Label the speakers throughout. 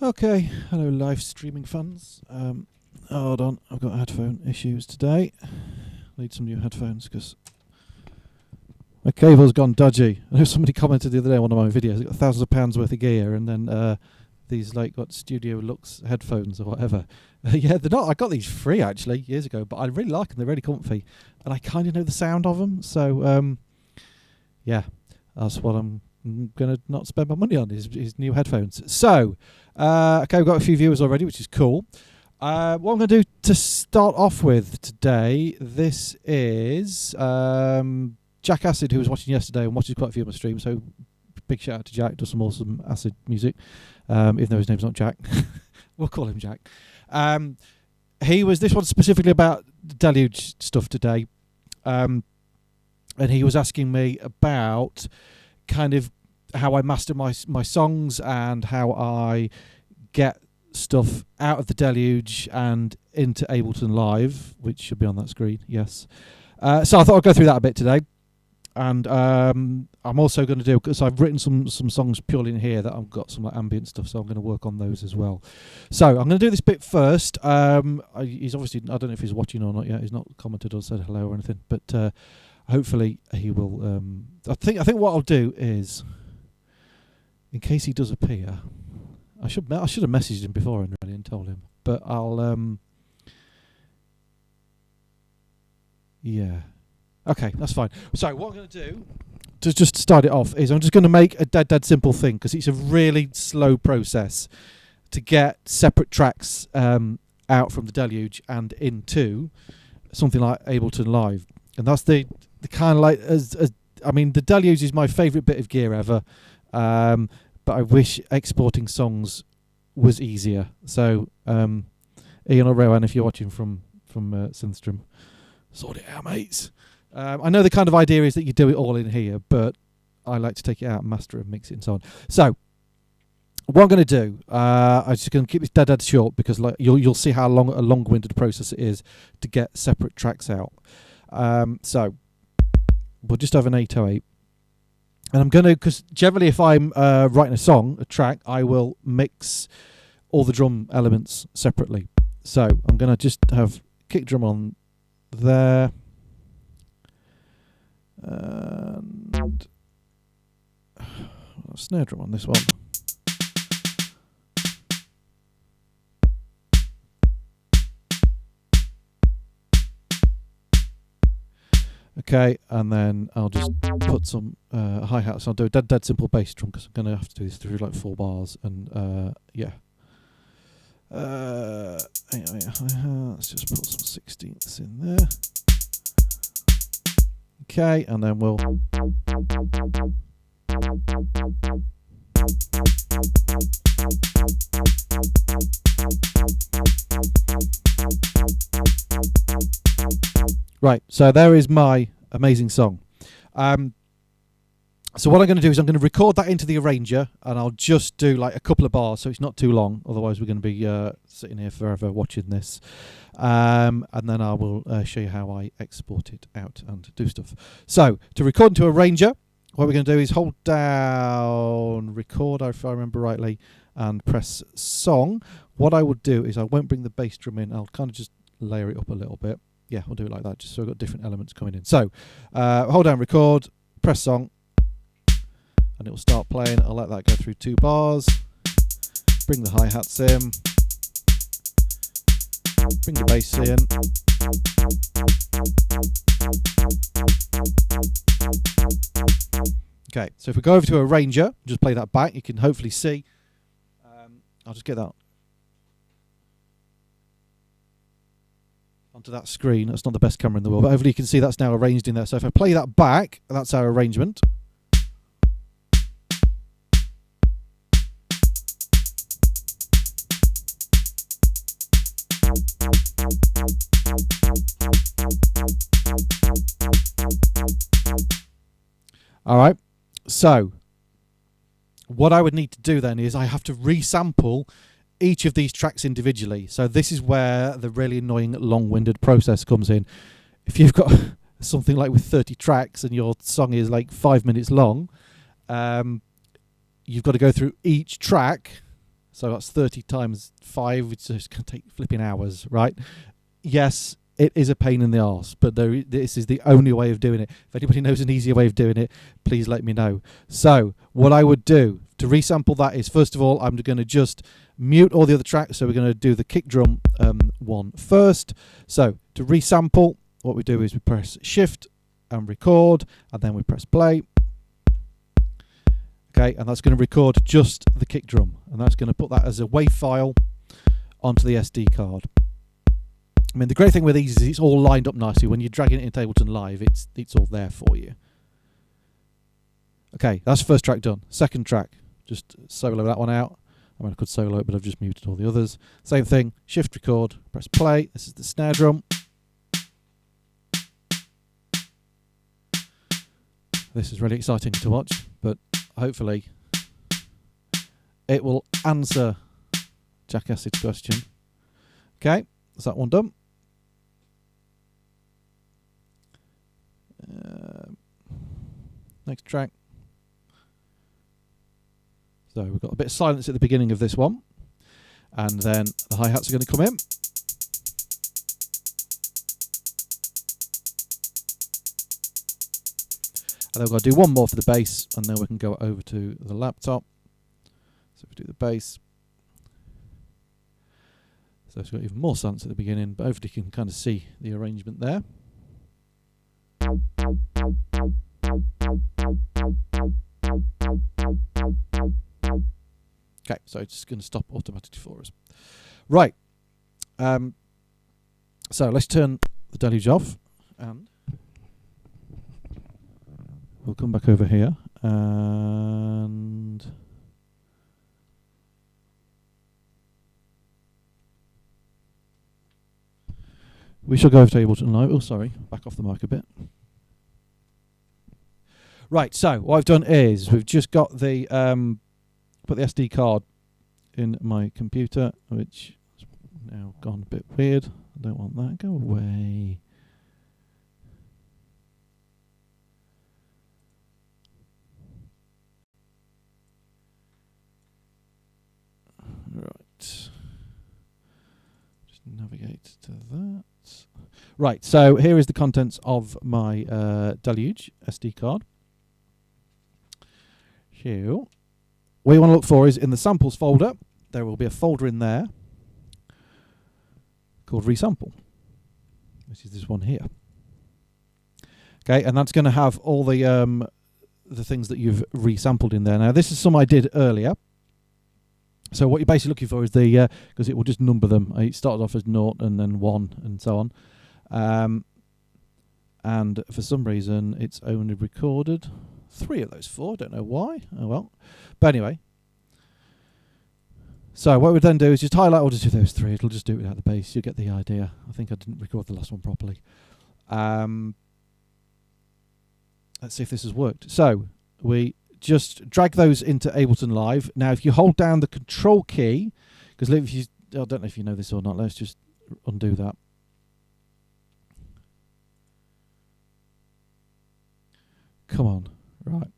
Speaker 1: Okay, hello live streaming fans. Hold on, I've got headphone issues today. Need some new headphones because my cable's gone dodgy. I know somebody commented the other day on one of my videos, got thousands of pounds worth of gear and then these like got Studio Lux headphones or whatever. Yeah, they're not. I got these free actually years ago, but I really like them. They're really comfy, and I kind of know the sound of them. So yeah, that's what I'm going to not spend my money on is new headphones. So okay, we've got a few viewers already, which is cool. What I'm going to do to start off with today, this is Jack Acid, who was watching yesterday and watches quite a few of my streams. So big shout out to Jack, does some awesome acid music, even though his name's not Jack. We'll call him Jack. This one's specifically about Deluge stuff today. And he was asking me about kind of how I master my songs and how I get stuff out of the Deluge and into Ableton Live, which should be on that screen, yes. So I thought I'd go through that a bit today. And I'm also going to do, because I've written some songs purely in here that I've got some like ambient stuff, so I'm going to work on those as well. So I'm going to do this bit first. He's obviously, I don't know if he's watching or not yet. He's not commented or said hello or anything, but hopefully he will. I think what I'll do is, in case he does appear, I should have messaged him before and told him, but I'll yeah. Okay, that's fine. So what I'm going to do to just start it off is I'm just going to make a dead simple thing, because it's a really slow process to get separate tracks out from the Deluge and into something like Ableton Live. And that's the kind of like, I mean, the Deluge is my favourite bit of gear ever, but I wish exporting songs was easier. So Ian or Rowan, if you're watching from Synthstream, sort it out, mates. I know the kind of idea is that you do it all in here, but I like to take it out and master it and mix it and so on. So what I'm going to do, I'm just going to keep this dead short, because like you'll see how long-winded process it is to get separate tracks out. So we'll just have an 808. And I'm going to, because generally if I'm writing a track, I will mix all the drum elements separately. So I'm going to just have kick drum on there. And snare drum on this one. Okay, and then I'll just put some hi-hats. I'll do a dead simple bass drum, because I'm going to have to do this through like 4 bars. And yeah. Let's just put some 16ths in there. Okay, and then we'll right, so there is my amazing song. So what I'm going to do is I'm going to record that into the arranger, and I'll just do like a couple of bars, so it's not too long. Otherwise, we're going to be sitting here forever watching this. And then I will show you how I export it out and do stuff. So to record into arranger, what we're going to do is hold down record, if I remember rightly, and press song. What I would do is I won't bring the bass drum in. I'll kind of just layer it up a little bit. Yeah, I'll do it like that, just so I've got different elements coming in. So hold down record, press song, and it will start playing. I'll let that go through 2 bars. Bring the hi-hats in. Bring the bass in. Okay, so if we go over to arranger, just play that back, you can hopefully see. I'll just get that onto that screen. That's not the best camera in the world, but hopefully you can see that's now arranged in there. So if I play that back, that's our arrangement. All right, so what I would need to do then is I have to resample each of these tracks individually. So this is where the really annoying long-winded process comes in. If you've got something like with 30 tracks and your song is like 5 minutes long, you've got to go through each track So that's 30 times 5, which is going to take flipping hours, right? Yes, it is a pain in the arse, but this is the only way of doing it. If anybody knows an easier way of doing it, please let me know. So what I would do to resample that is, first of all, I'm going to just mute all the other tracks. So we're going to do the kick drum one first. So to resample, what we do is we press Shift and record, and then we press play. Okay, and that's going to record just the kick drum, and that's going to put that as a WAV file onto the SD card. I mean, the great thing with these is it's all lined up nicely. When you're dragging it into Ableton Live, it's all there for you. Okay, that's the first track done. Second track, just solo that one out. I mean, I could solo it, but I've just muted all the others. Same thing, Shift record, press play. This is the snare drum. This is really exciting to watch, but hopefully it will answer Jack Acid's question. Okay, is that one done? Next track. So we've got a bit of silence at the beginning of this one, and then the hi-hats are going to come in. And then we're going to do one more for the bass, and then we can go over to the laptop. So if we do the bass. So it's got even more silence at the beginning, but hopefully you can kind of see the arrangement there. Okay, so it's just going to stop automatically for us. Right. So let's turn the Deluge off, and we'll come back over here, and we shall go over to Ableton Live. Oh, sorry, back off the mic a bit. Right, so what I've done is we've just got the put the SD card in my computer, which has now gone a bit weird. I don't want that. Go away. Right. Just navigate to that. Right, so here is the contents of my Deluge SD card. So what you want to look for is in the samples folder, there will be a folder in there called Resample, which is this one here. Okay, and that's going to have all the things that you've resampled in there. Now, this is some I did earlier. So what you're basically looking for is the, because it will just number them. It started off as 0 and then 1 and so on. And for some reason, it's only recorded 3 of those 4. Don't know why. Oh well. But anyway. So what we then do is just highlight all of those 3. It'll just do it without the bass. You'll get the idea. I think I didn't record the last one properly. Let's see if this has worked. So we just drag those into Ableton Live. Now, if you hold down the Control key, because if you, I don't know if you know this or not, let's just undo that. Come on, right.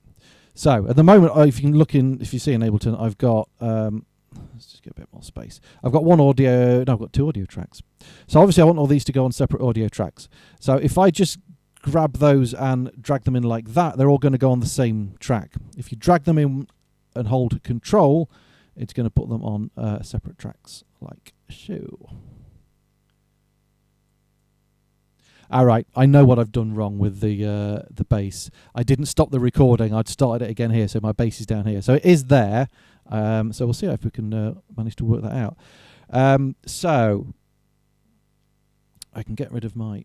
Speaker 1: So at the moment, if you can look in, if you see in Ableton, I've got, let's just get a bit more space. I've got one audio, no, I've got 2 audio tracks. So obviously I want all these to go on separate audio tracks. So if I just grab those and drag them in like that, they're all going to go on the same track. If you drag them in and hold Control, it's going to put them on separate tracks like so. All right, I know what I've done wrong with the bass. I didn't stop the recording. I'd started it again here, so my bass is down here. So it is there. So we'll see if we can manage to work that out. So I can get rid of my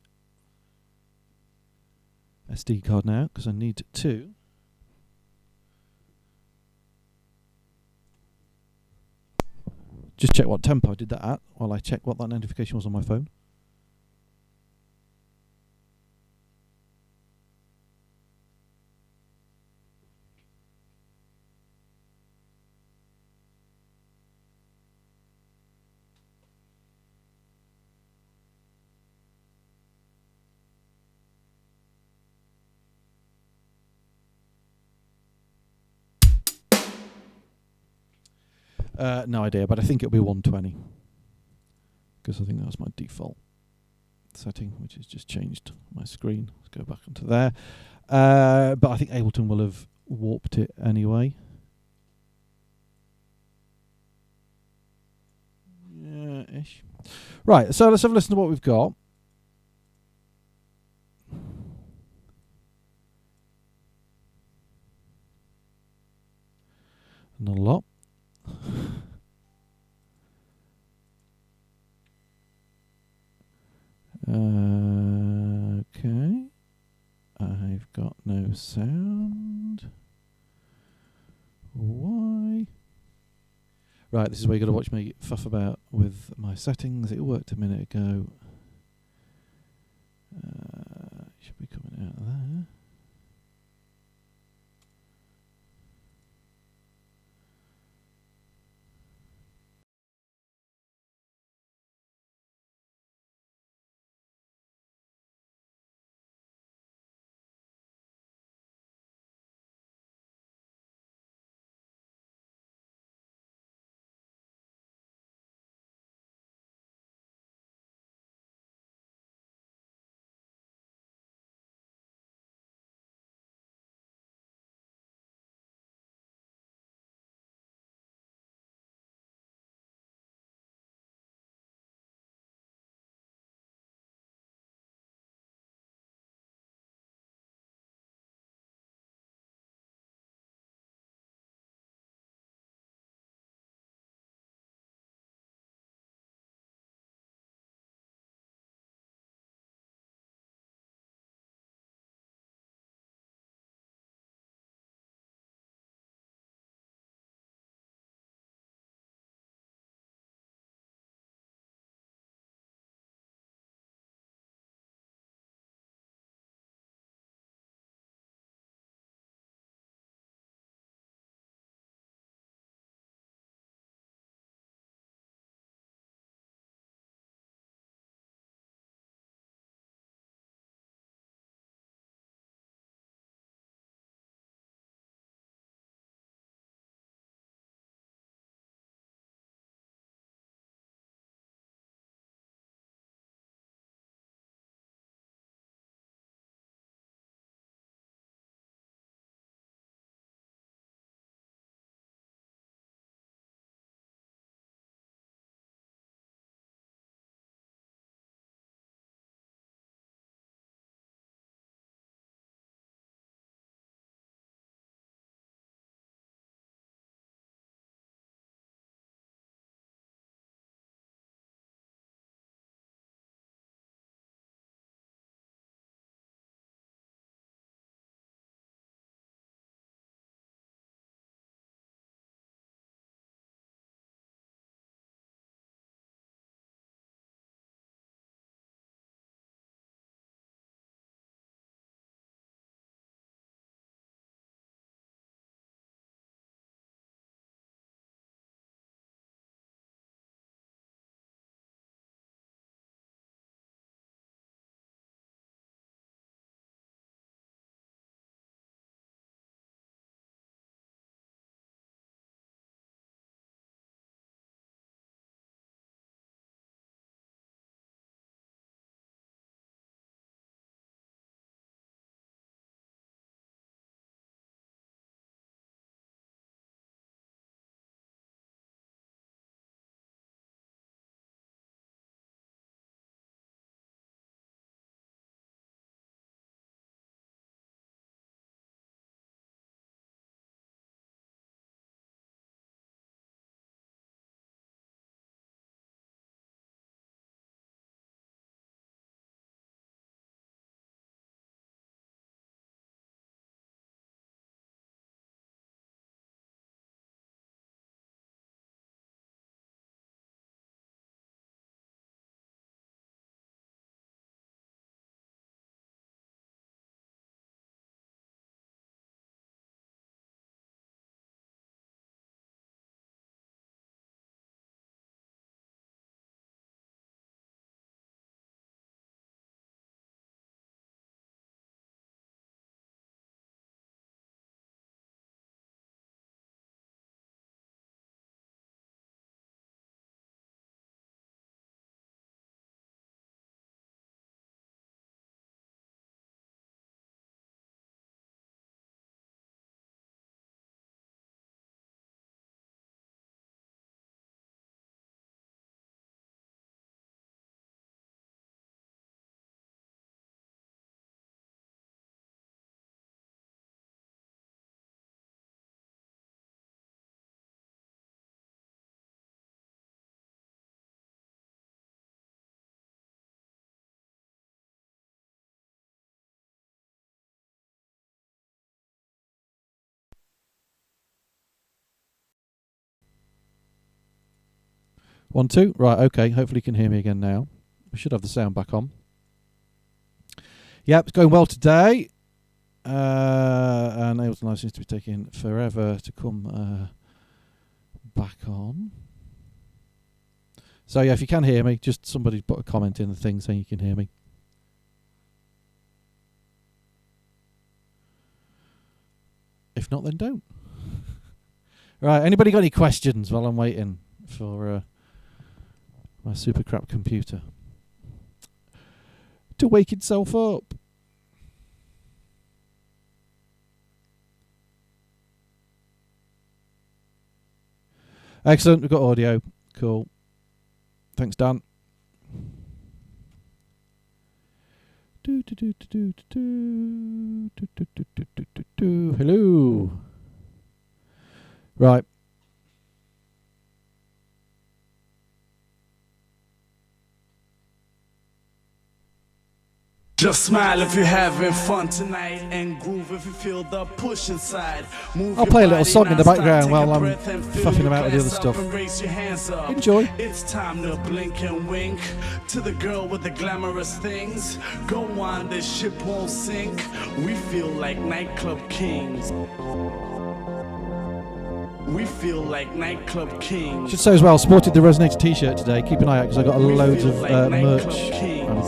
Speaker 1: SD card now because I need to. Just check what tempo I did that at while I check what that notification was on my phone. No idea, but I think it'll be 120 because I think that was my default setting, which has just changed my screen. Let's go back onto there. But I think Ableton will have warped it anyway. Yeah, ish. Right, so let's have a listen to what we've got. Not a lot. Okay. I've got no sound. Why? Right, this is where you've got to watch me fuff about with my settings. It worked a minute ago. Should be coming out of there. 1, 2. Right, okay. Hopefully you can hear me again now. We should have the sound back on. Yep, it's going well today. And Ableton Live seems to be taking forever to come back on. So yeah, if you can hear me, just somebody put a comment in the thing saying you can hear me. If not, then don't. Right, anybody got any questions while I'm waiting for my super crap computer to wake itself up? Excellent, we've got audio. Cool. Thanks, Dan. Hello. Right.
Speaker 2: Just smile if you're having fun tonight and groove if you feel the push inside.
Speaker 1: I'll play a little song in the background while I'm fuffing about with the other stuff. Enjoy.
Speaker 2: It's time to blink and wink to the girl with the glamorous things. Go on, this ship won't sink. We feel like Nightclub Kings. We feel like Nightclub Kings.
Speaker 1: Should say as well, sported the Resonator t-shirt today. Keep an eye out because I've got loads of merch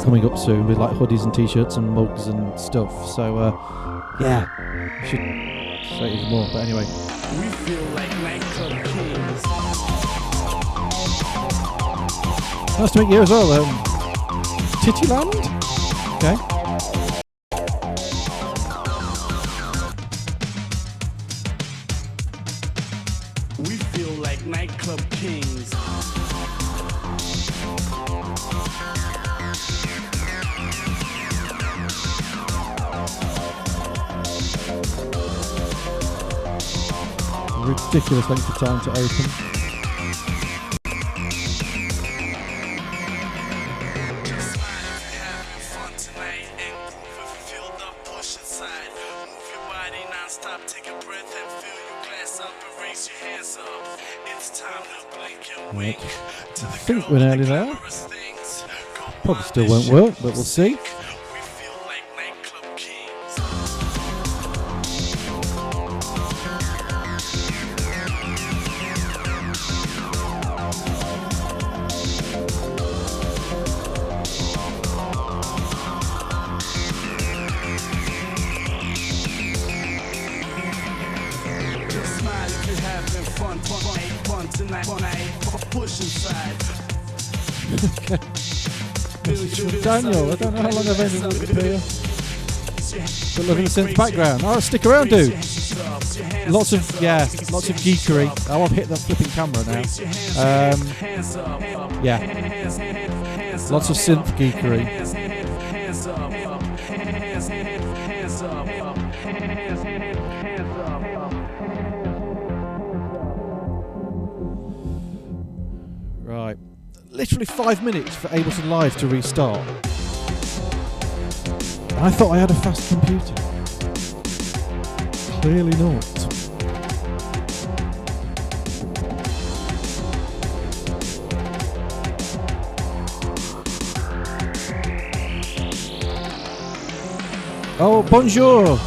Speaker 1: coming up soon with like hoodies and t-shirts and mugs and stuff. So yeah, should say even more. But anyway,
Speaker 2: we feel like Nightclub Kings.
Speaker 1: Nice to meet you as well. Tittyland. Okay.
Speaker 2: Nightclub Kings.
Speaker 1: Ridiculous length of time to open. Right. I think we're nearly there. Probably still won't work, but we'll see. Daniel, I don't know how long I've ended up here. But loving the synth background. Oh, stick around, dude. Lots of geekery. Oh, I've hit that flipping camera now. Yeah. Lots of synth geekery. Right. Literally 5 minutes for Ableton Live to restart. And I thought I had a fast computer. Clearly not. Oh, bonjour!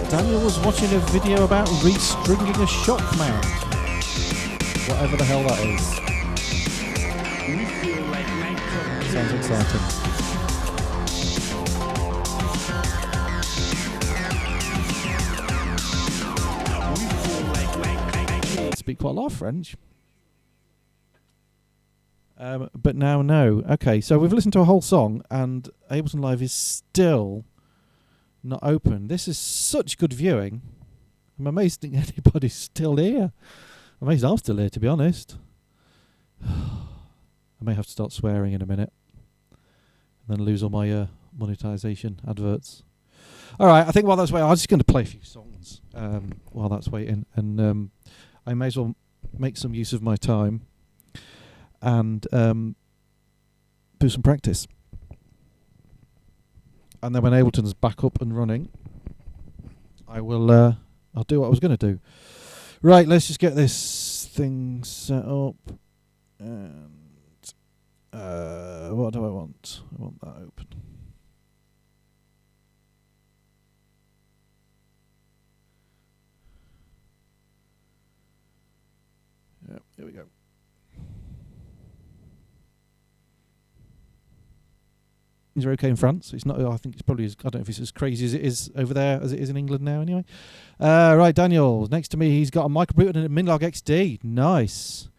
Speaker 1: Daniel was watching a video about restringing a shock mount. Whatever the hell that is. Sounds exciting. I speak quite a lot of French. But now no. Okay, so we've listened to a whole song and Ableton Live is still not open. This is such good viewing. I'm amazed that anybody's still here. I'm amazed I'm still here, to be honest. I may have to start swearing in a minute and then lose all my monetization adverts. All right, I think while that's waiting, I'm just going to play a few songs while that's waiting, and I may as well make some use of my time and do some practice. and then when Ableton's back up and running, I will. I'll do what I was going to do. Right, let's just get this thing set up. And what do I want? I want that open. Yeah, here we go. Things are okay in France. It's not. I think it's probably. I don't know if it's as crazy as it is over there as it is in England now. Anyway, right. Daniel next to me. He's got a microBluetooth and a Minlog XD. Nice.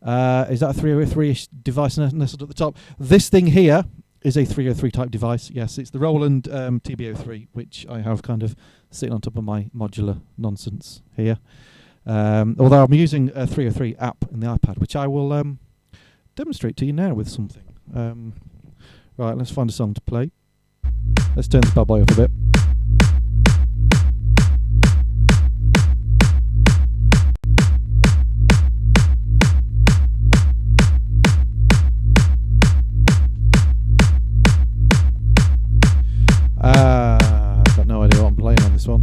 Speaker 1: Is that a 303-ish device nestled at the top? This thing here is a 303 type device. Yes, it's the Roland TB03, which I have kind of sitting on top of my modular nonsense here. Although I'm using a 303 app in the iPad, which I will demonstrate to you now with something. Right, let's find a song to play. Let's turn this bad boy up a bit. I've got no idea what I'm playing on this one.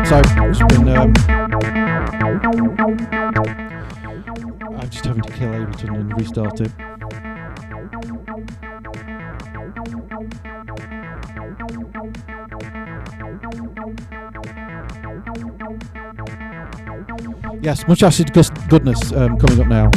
Speaker 1: So it's been, I'm just having to kill Ableton and restart it. Yes, much acid goodness coming up now.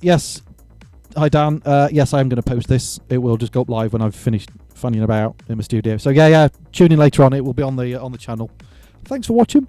Speaker 1: Yes. Hi Dan. Yes, I am going to post this. It will just go up live when I've finished fanning about in my studio. So yeah. Tune in later on. It will be on the channel. Thanks for watching.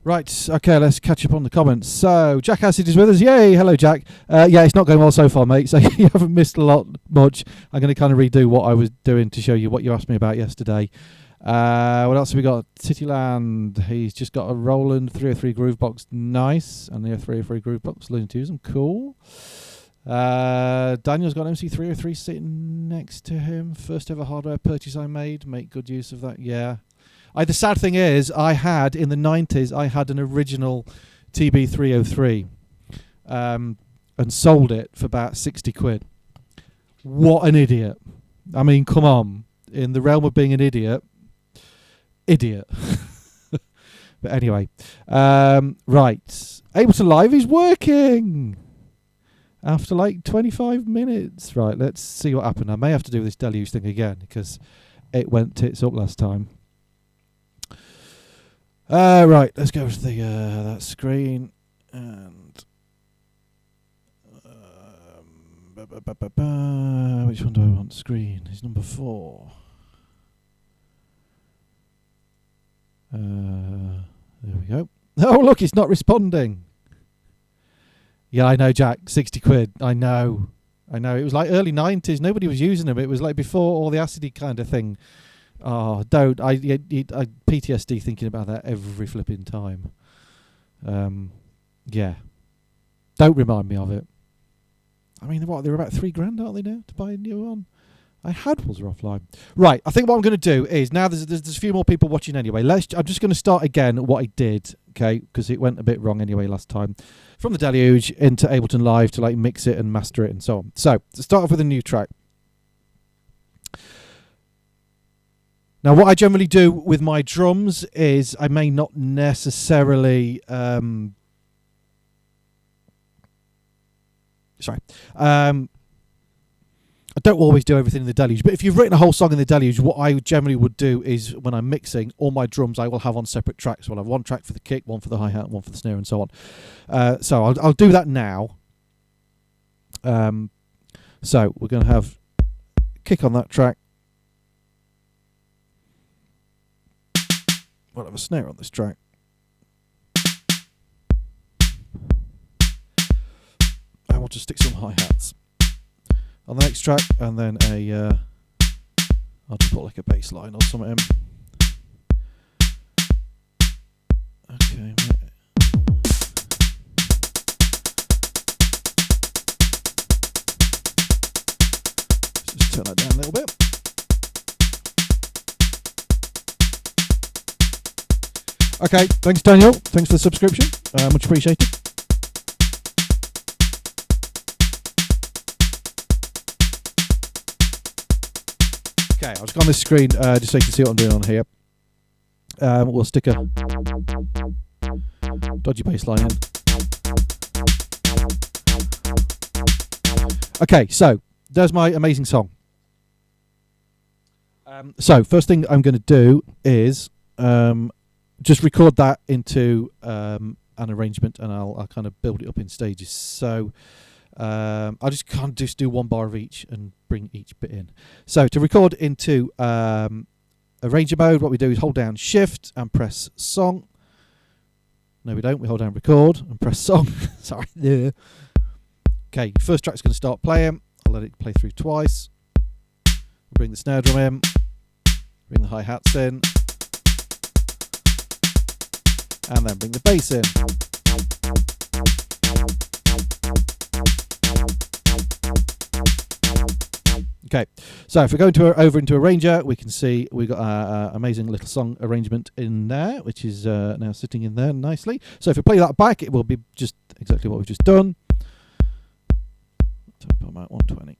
Speaker 1: Right, okay, let's catch up on the comments. So, Jack Acid is with us. Yay! Hello, Jack. Yeah, it's not going well so far, mate, so you haven't missed much. I'm going to kind of redo what I was doing to show you what you asked me about yesterday. What else have we got? Cityland. He's just got a Roland 303 Groovebox. Nice. And the 303 Groovebox. Looney Tunes. Cool. Daniel's got an MC303 sitting next to him. First ever hardware purchase I made. Make good use of that. Yeah. The sad thing is, I had, in the 90s, I had an original TB303 and sold it for about 60 quid. What an idiot. I mean, come on. In the realm of being an idiot. But anyway. Right. Ableton Live is working! After like 25 minutes. Right, let's see what happened. I may have to do this Deluge thing again, because it went tits up last time. Right, let's go to the that screen and which one do I want? Screen is number 4. There we go. Oh look, it's not responding. Yeah, I know, Jack. 60 quid. I know. It was like early 90s. Nobody was using them. It was like before all the acidy kind of thing. Oh, don't. I PTSD thinking about that every flipping time. Yeah. Don't remind me of it. I mean, what? They're about $3,000, aren't they now, to buy a new one? I had was offline. Right. I think what I'm going to do is, now there's a few more people watching anyway. I'm just going to start again what I did, okay, because it went a bit wrong anyway last time. From the Deluge into Ableton Live to like mix it and master it and so on. So, to start off with a new track. Now, what I generally do with my drums is I may not necessarily... I don't always do everything in the Deluge, but if you've written a whole song in the Deluge, what I generally would do is when I'm mixing, all my drums I will have on separate tracks. So I'll have one track for the kick, one for the hi-hat, one for the snare, and so on. So I'll do that now. So we're going to have kick on that track. We'll have a snare on this track. I want to stick some hi-hats on the next track, and then I'll just put like a bass line or something in. Okay, just turn that down a little bit. Okay, thanks Daniel, thanks for the subscription, much appreciated. Okay, I'll just go on this screen just so you can see what I'm doing on here. We'll stick a dodgy bass line in. Okay, so there's my amazing song. So first thing I'm going to do is just record that into an arrangement, and I'll kind of build it up in stages. So I just can't just do one bar of each and bring each bit in. So to record into arranger mode, what we do is hold down Shift and press Song. No, we don't. We hold down Record and press Song. Sorry. Yeah. Okay, first track's going to start playing. I'll let it play through twice. Bring the snare drum in. Bring the hi-hats in. And then bring the bass in. Okay, so if we go over into Arranger, we can see we've got an amazing little song arrangement in there, which is now sitting in there nicely. So if we play that back, it will be just exactly what we've just done. Tempo amount 120.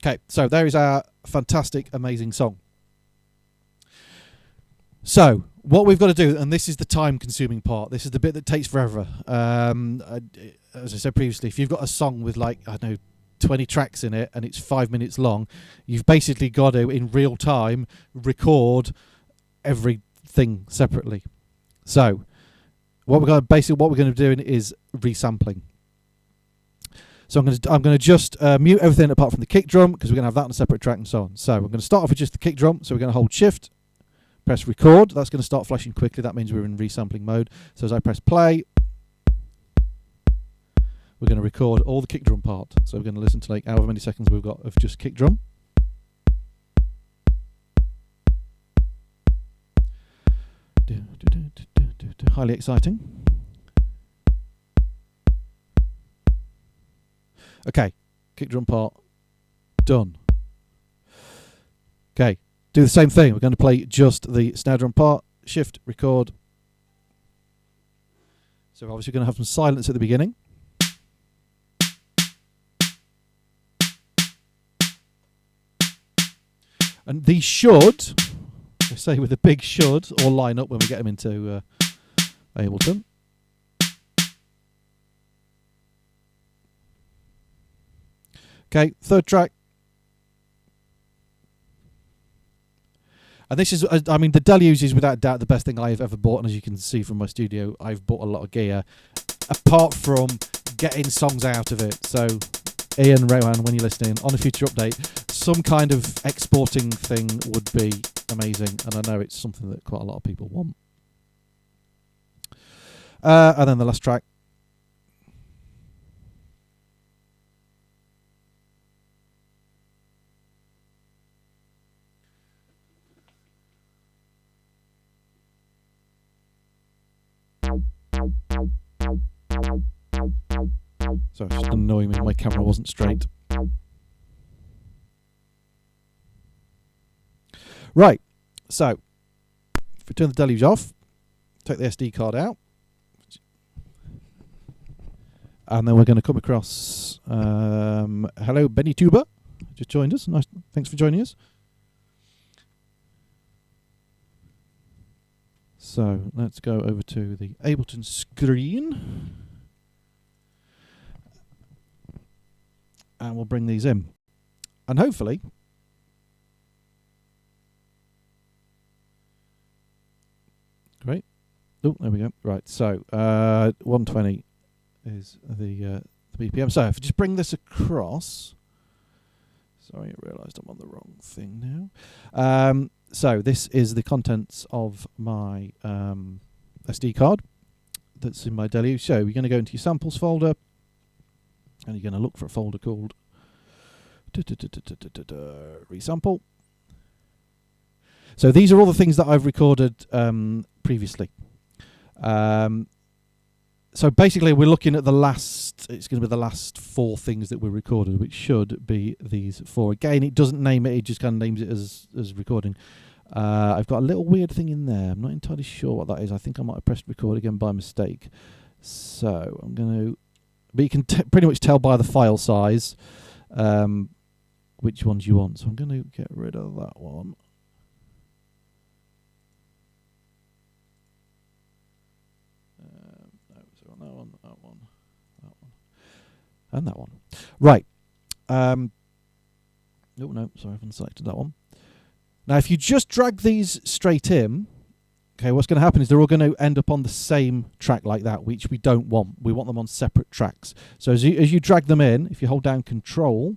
Speaker 1: Okay, so there is our fantastic, amazing song. So, what we've got to do, and this is the time-consuming part, this is the bit that takes forever. As I said previously, if you've got a song with like, I don't know, 20 tracks in it and it's 5 minutes long, you've basically got to, in real time, record everything separately. So, what we're going to do is resampling. So I'm going to just mute everything apart from the kick drum, because we're going to have that on a separate track and so on. So we're going to start off with just the kick drum. So we're going to hold Shift, press record. That's going to start flashing quickly. That means we're in resampling mode. So as I press play, we're going to record all the kick drum part. So we're going to listen to like however many seconds we've got of just kick drum. Highly exciting. Okay, kick drum part done. Okay, do the same thing. We're going to play just the snare drum part. Shift, record. So we're obviously going to have some silence at the beginning. And these should, I say with a big should, all line up when we get them into Ableton. Okay, third track. And this is, I mean, the Deluge is without doubt the best thing I've ever bought. And as you can see from my studio, I've bought a lot of gear, apart from getting songs out of it. So, Ian, Rowan, when you're listening, on a future update, some kind of exporting thing would be amazing. And I know it's something that quite a lot of people want. And then the last track. So it's just annoying me, my camera wasn't straight. Right, so if we turn the Deluge off, take the SD card out, and then we're going to come across, hello Benny Tuber, just joined us, nice, thanks for joining us. So let's go over to the Ableton screen. And we'll bring these in. And hopefully, great. Oh, there we go. Right, so 120 is the BPM. So if I just bring this across. Sorry, I realised I'm on the wrong thing now. So this is the contents of my SD card that's in my Deluge. So you're going to go into your samples folder, and you're going to look for a folder called Resample. So these are all the things that I've recorded previously. So basically we're looking at the last, it's going to be the last 4 things that were recorded, which should be these 4. Again, it doesn't name it, it just kind of names it as recording. I've got a little weird thing in there. I'm not entirely sure what that is. I think I might have pressed record again by mistake. So I'm going to, but you can pretty much tell by the file size which ones you want. So I'm going to get rid of that one. No, so that one, that one, that one, and that one. Right. Oh no, sorry, I've unselected that one. Now, if you just drag these straight in, okay, what's going to happen is they're all going to end up on the same track like that, which we don't want. We want them on separate tracks. So as you drag them in, if you hold down Control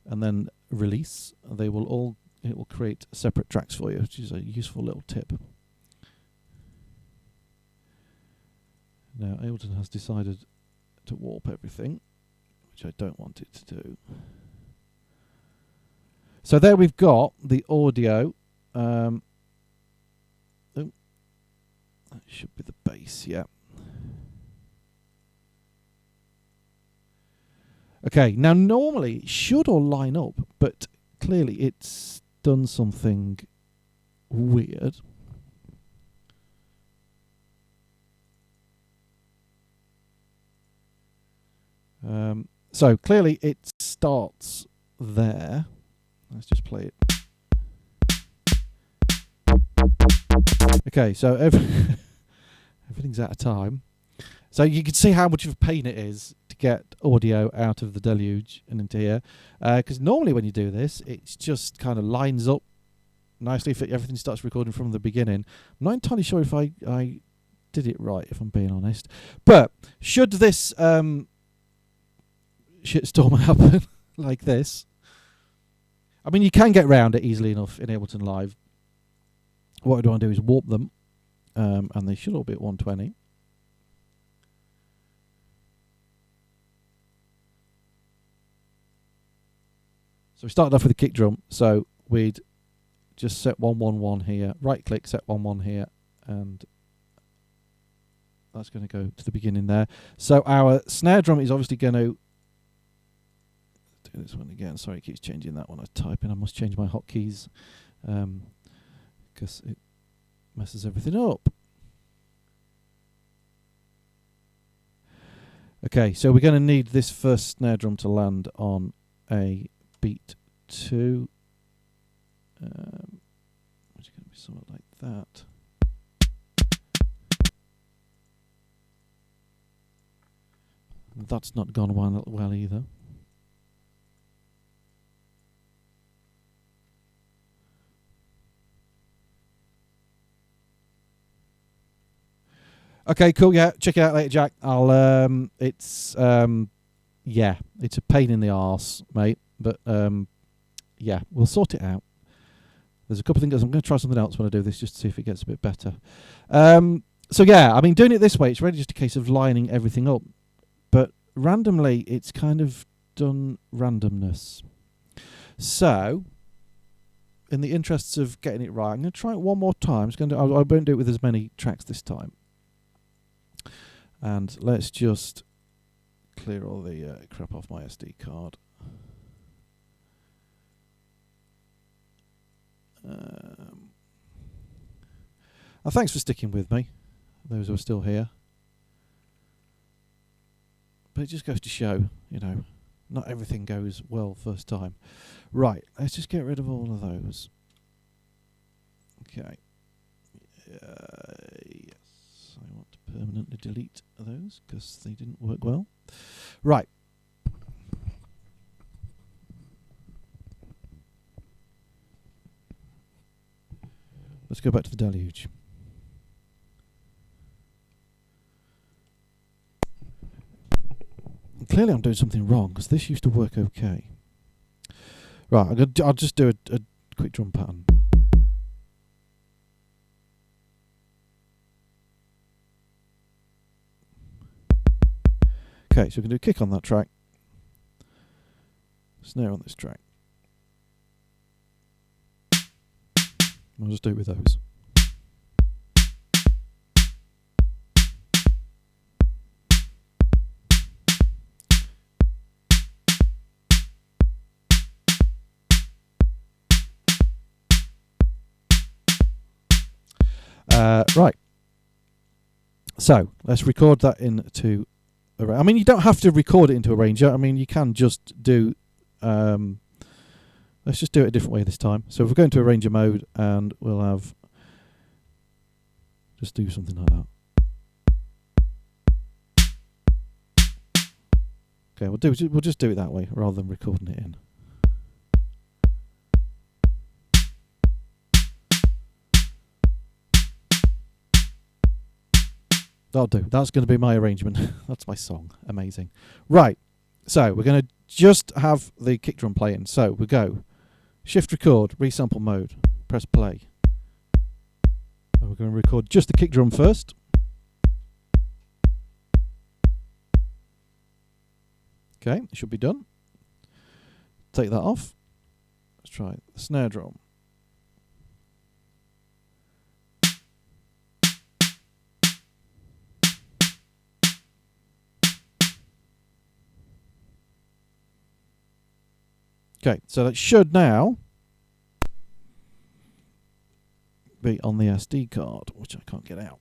Speaker 1: and then release, they will all, it will create separate tracks for you, which is a useful little tip. Now, Ableton has decided to warp everything, which I don't want it to do. So there we've got the audio. Oh, that should be the bass, yeah. Okay, now normally it should all line up, but clearly it's done something weird. So clearly it starts there. Let's just play it. Okay, so everything's out of time. So you can see how much of a pain it is to get audio out of the Deluge and into here. Because normally when you do this, it's just kind of lines up nicely if everything starts recording from the beginning. I'm not entirely sure if I did it right, if I'm being honest. But should this shitstorm happen like this, I mean, you can get round it easily enough in Ableton Live. What I do want to do is warp them, and they should all be at 120. So we started off with a kick drum, so we'd just set 111 here, right click, set 11 here, and that's going to go to the beginning there. So our snare drum is obviously going to do this one again. Sorry, it keeps changing that one I type in. I must change my hotkeys because it messes everything up. Okay, so we're going to need this first snare drum to land on a beat 2. Which is going to be something like that. That's not gone well either. Okay, cool. Yeah, check it out later, Jack. It's yeah, it's a pain in the arse, mate. But yeah, we'll sort it out. There's a couple of things. I'm going to try something else when I do this, just to see if it gets a bit better. So yeah, I mean, doing it this way, it's really just a case of lining everything up. But randomly, it's kind of done randomness. So, in the interests of getting it right, I'm going to try it one more time. I won't do it with as many tracks this time. And let's just clear all the crap off my SD card. Thanks for sticking with me, those who are still here. But it just goes to show, you know, not everything goes well first time. Right, let's just get rid of all of those. Okay. Yes, I want to permanently delete those because they didn't work well. Right. Let's go back to the Deluge. Clearly I'm doing something wrong because this used to work okay. Right, I'll just do a quick drum pattern. Okay, so we can do a kick on that track, snare on this track. I'll just do it with those. Right. So let's record that into. I mean, you don't have to record it into Arranger. I mean, you can just do. Let's just do it a different way this time. So if we go into Arranger mode, and we'll have. Just do something like that. Okay, we'll just do it that way rather than recording it in. That'll do. That's going to be my arrangement. That's my song. Amazing. Right. So we're going to just have the kick drum playing. So we go shift record, resample mode, press play. And we're going to record just the kick drum first. Okay, it should be done. Take that off. Let's try the snare drum. Okay, so that should now be on the SD card, which I can't get out.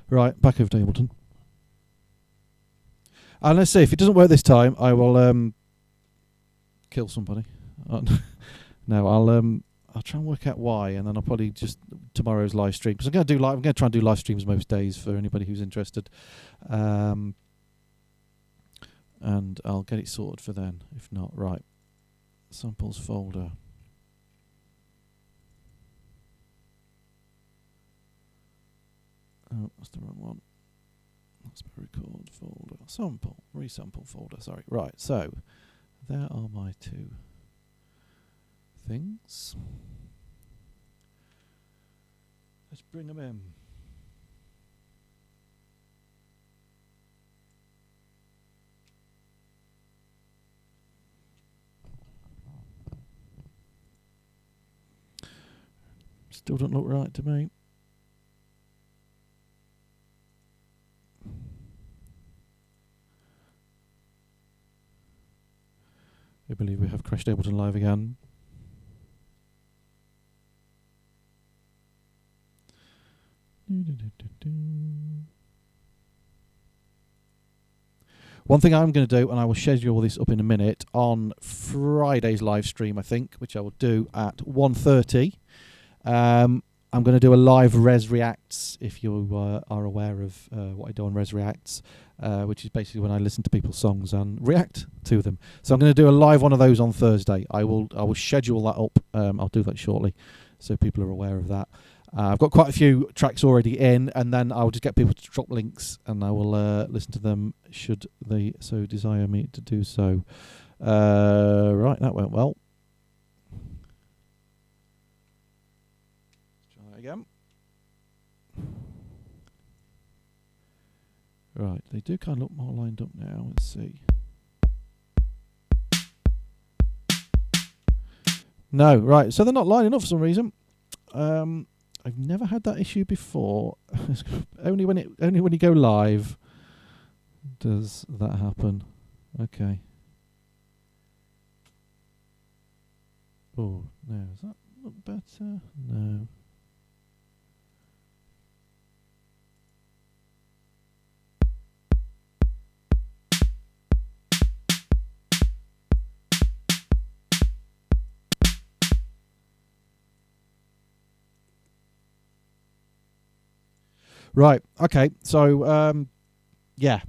Speaker 1: Right, back over to Ableton. And let's see, if it doesn't work this time, I will kill somebody. No, I'll try and work out why, and then I'll probably just tomorrow's live stream, because I'm going to try and do live streams most days for anybody who's interested. And I'll get it sorted for then, if not. Right. samples folder. Oh, that's the wrong one. That's my record folder. Resample folder, sorry. Right, so there are my two things. Let's bring them in. Still don't look right to me. I believe we have crashed Ableton Live again. One thing I'm going to do, and I will schedule this up in a minute, on Friday's live stream, I think, which I will do at 1:30. I'm going to do a live Res Reacts, if you are aware of what I do on Res Reacts, which is basically when I listen to people's songs and react to them. So I'm going to do a live one of those on Thursday. I will schedule that up. I'll do that shortly, so people are aware of that. I've got quite a few tracks already in, and then I'll just get people to drop links, and I will listen to them should they so desire me to do so. Right, that went well. Let's try that again. Right, they do kind of look more lined up now. Let's see. No, right, so they're not lining up for some reason. I've never had that issue before. only when you go live does that happen. Okay. Oh, no, does that look better? No. Right, okay, so, yeah.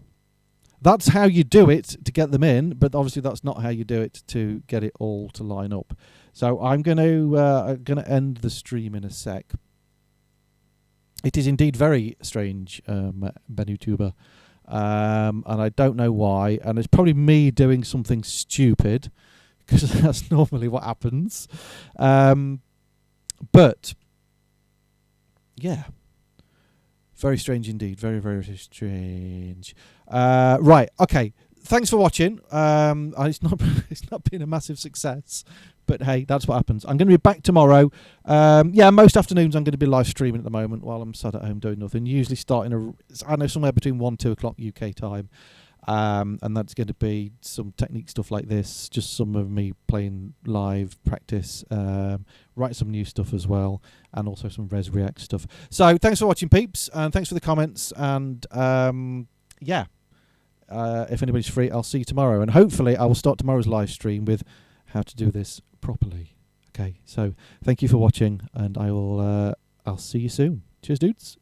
Speaker 1: That's how you do it to get them in, but obviously that's not how you do it to get it all to line up. So I'm going to end the stream in a sec. It is indeed very strange, BenYouTuber, and I don't know why, and it's probably me doing something stupid, because that's normally what happens. But, yeah. Very strange indeed. Very, very strange. Right. Okay. Thanks for watching. It's not been a massive success, but hey, that's what happens. I'm going to be back tomorrow. Yeah, most afternoons I'm going to be live streaming at the moment while I'm sat at home doing nothing. Usually starting I know somewhere between 1-2 o'clock UK time. And that's going to be some technique stuff like this, just some of me playing live practice, write some new stuff as well, and also some Res React stuff. So thanks for watching, peeps, and thanks for the comments, and yeah, if anybody's free, I'll see you tomorrow, and hopefully I will start tomorrow's live stream with how to do this properly. Okay, so thank you for watching, and I'll see you soon. Cheers, dudes.